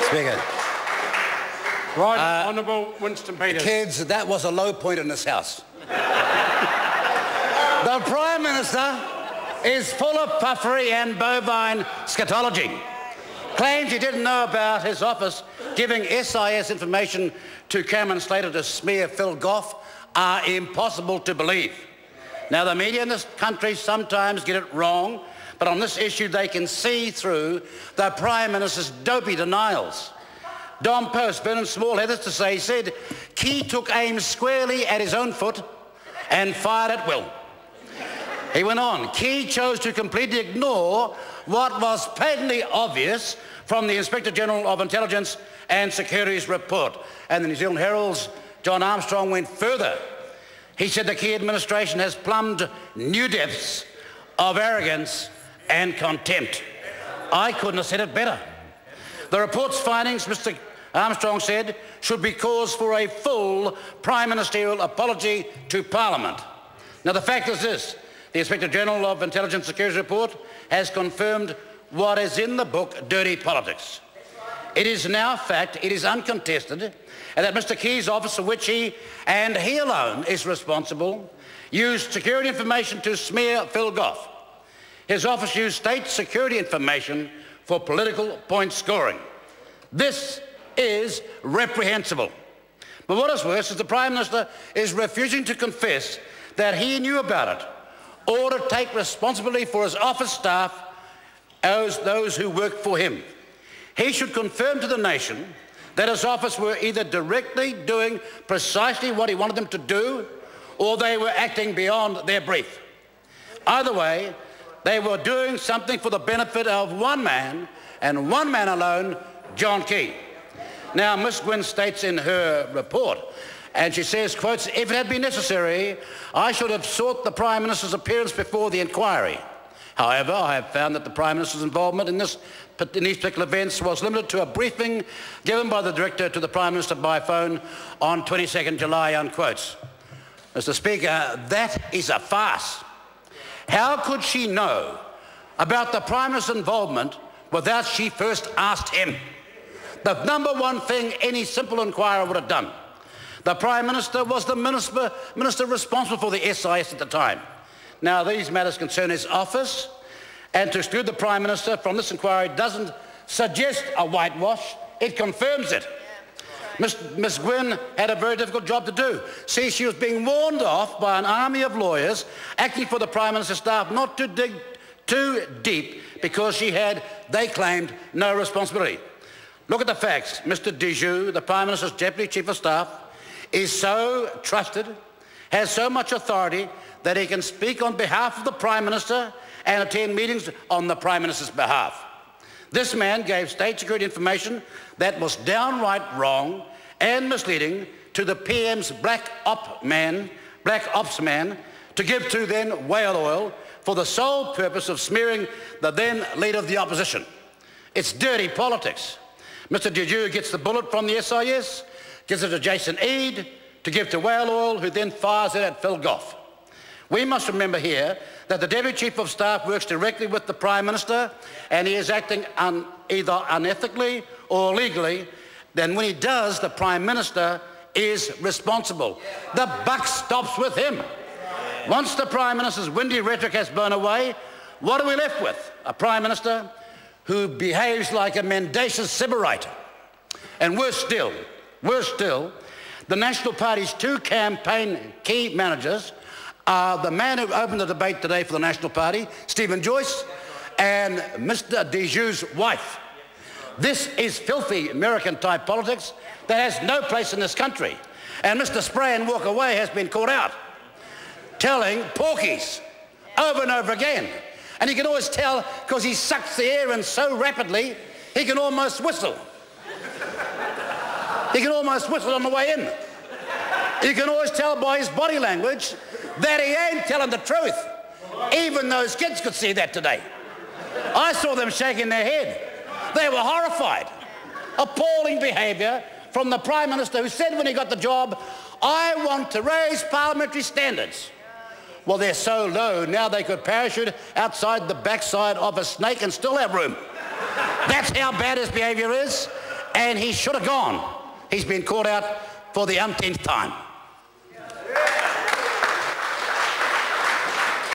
Speaker. Right, Honourable Winston Peters. Kids, that was a low point in this House. The Prime Minister is full of puffery and bovine scatology. Claims he didn't know about his office giving SIS information to Cameron Slater to smear Phil Goff are impossible to believe. Now, the media in this country sometimes get it wrong, but on this issue they can see through the Prime Minister's dopey denials. Don Post, Vernon Small had this to say. He said, Key took aim squarely at his own foot and fired at will. He went on, Key chose to completely ignore what was patently obvious from the Inspector General of Intelligence and Security's report. And the New Zealand Herald's John Armstrong went further. He said the Key administration has plumbed new depths of arrogance and contempt. I couldn't have said it better. The report's findings, Mr. Armstrong said, should be cause for a full Prime Ministerial apology to Parliament. Now, the fact is this. The Inspector General of Intelligence and Security Report has confirmed what is in the book, Dirty Politics. It is now fact, it is uncontested, and that Mr. Key's office, for which he, and he alone, is responsible, used security information to smear Phil Goff. His office used state security information for political point scoring. This is reprehensible. But what is worse is the Prime Minister is refusing to confess that he knew about it or to take responsibility for his office staff as those who work for him. He should confirm to the nation that his office were either directly doing precisely what he wanted them to do or they were acting beyond their brief. Either way, they were doing something for the benefit of one man and one man alone, John Key. Now, Ms. Gwynne states in her report, and she says, quotes, if it had been necessary, I should have sought the Prime Minister's appearance before the inquiry. However, I have found that the Prime Minister's involvement in these particular events was limited to a briefing given by the Director to the Prime Minister by phone on 22nd July, unquote. Mr. Speaker, that is a farce. How could she know about the Prime Minister's involvement without she first asked him? The number one thing any simple inquirer would have done. The Prime Minister was the minister responsible for the SIS at the time. Now, these matters concern his office, and to exclude the Prime Minister from this inquiry doesn't suggest a whitewash, it confirms it. Ms. Gwynne had a very difficult job to do. See, she was being warned off by an army of lawyers acting for the Prime Minister's staff not to dig too deep because she had, they claimed, no responsibility. Look at the facts. Mr. Dijou, the Prime Minister's Deputy Chief of Staff, is so trusted, has so much authority that he can speak on behalf of the Prime Minister and attend meetings on the Prime Minister's behalf. This man gave state security information that was downright wrong and misleading to the PM's black ops man to give to then whale oil for the sole purpose of smearing the then leader of the opposition. It's dirty politics. Mr. Dijou gets the bullet from the SIS, gives it to Jason Eade to give to whale oil, who then fires it at Phil Goff. We must remember here that the Deputy Chief of Staff works directly with the Prime Minister and he is acting either unethically or illegally. Then when he does, the Prime Minister is responsible. The buck stops with him. Once the Prime Minister's windy rhetoric has blown away, what are we left with? A Prime Minister who behaves like a mendacious sybarite. And worse still, the National Party's two campaign key managers are the man who opened the debate today for the National Party, Stephen Joyce, and Mr. Dijou's wife. This is filthy American-type politics that has no place in this country. And Mr. Spray and Walk Away has been caught out, telling porkies over and over again. And you can always tell because he sucks the air in so rapidly, he can almost whistle. He can almost whistle on the way in. You can always tell by his body language that he ain't telling the truth. Even those kids could see that today. I saw them shaking their head. They were horrified. Appalling behaviour from the Prime Minister who said when he got the job, I want to raise parliamentary standards. Well, they're so low now they could parachute outside the backside of a snake and still have room. That's how bad his behaviour is. and he should have gone. He's been called out for the umpteenth time.